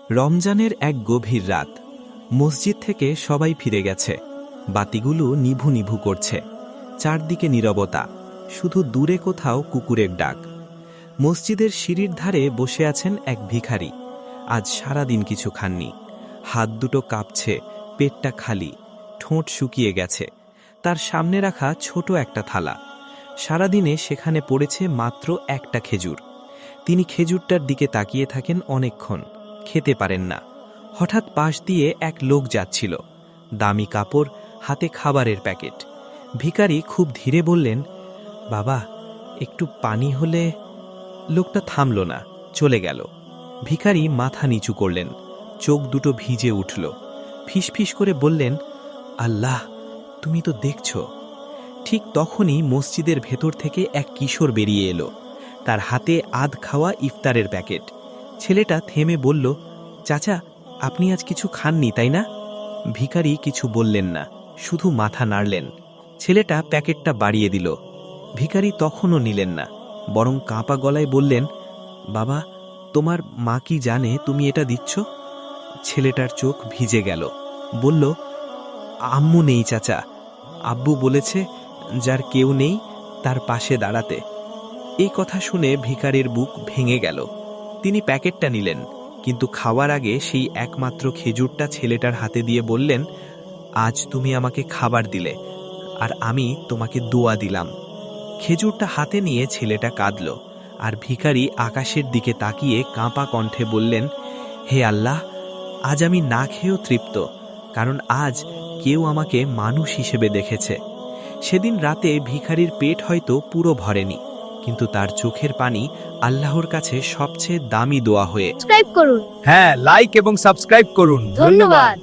রমজানের এক গভীর রাত। মসজিদ থেকে সবাই ফিরে গেছে। বাতিগুলো নিভু নিভু করছে। চারদিকে নীরবতা, শুধু দূরে কোথাও কুকুরের ডাক। মসজিদের সিঁড়ির ধারে বসে আছেন এক ভিখারি। আজ সারাদিন কিছু খাননি। হাত দুটো কাঁপছে, পেটটা খালি, ঠোঁট শুকিয়ে গেছে। তার সামনে রাখা ছোট একটা থালা। সারাদিনে সেখানে পড়েছে মাত্র একটা খেজুর। তিনি খেজুরটার দিকে তাকিয়ে থাকেন অনেকক্ষণ, খেতে পারেন না। হঠাৎ পাশ দিয়ে এক লোক যাচ্ছিল, দামি কাপড়, হাতে খাবারের প্যাকেট। ভিখারি খুব ধীরে বললেন, বাবা, একটু পানি হলে। লোকটা থামল না, চলে গেল। ভিখারি মাথা নিচু করলেন, চোখ দুটো ভিজে উঠল। ফিসফিস করে বললেন, আল্লাহ, তুমি তো দেখছ। ঠিক তখনই মসজিদের ভেতর থেকে এক কিশোর বেরিয়ে এলো, তার হাতে আধ খাওয়া ইফতারের প্যাকেট। ছেলেটা থেমে বলল, চাচা, আপনি আজ কিছু খাননি তাই না? ভিখারি কিছু বললেন না, শুধু মাথা নাড়লেন। ছেলেটা প্যাকেটটা বাড়িয়ে দিল। ভিখারি তখনও নিলেন না, বরং কাঁপা গলায় বললেন, বাবা, তোমার মা কি জানে তুমি এটা দিচ্ছ? ছেলেটার চোখ ভিজে গেল, বলল, আম্মু নেই চাচা। আব্বু বলেছে যার কেউ নেই তার পাশে দাঁড়াতে। এই কথা শুনে ভিখারির বুক ভেঙে গেল। তিনি প্যাকেটটা নিলেন, কিন্তু খাওয়ার আগে সেই একমাত্র খেজুরটা ছেলেটার হাতে দিয়ে বললেন, আজ তুমি আমাকে খাবার দিলে, আর আমি তোমাকে দোয়া দিলাম। খেজুরটা হাতে নিয়ে ছেলেটা কাঁদল, আর ভিখারি আকাশের দিকে তাকিয়ে কাঁপা কণ্ঠে বললেন, হে আল্লাহ, আজ আমি না খেয়েও তৃপ্ত, কারণ আজ কেউ আমাকে মানুষ হিসেবে দেখেছে। সেদিন রাতে ভিখারির পেট হয়তো পুরো ভরেনি, কিন্তু তার চোখের পানি আল্লাহর কাছে সবচেয়ে দামি দোয়া হয়ে। সাবস্ক্রাইব করুন। হ্যাঁ, লাইক এবং সাবস্ক্রাইব করুন। ধন্যবাদ।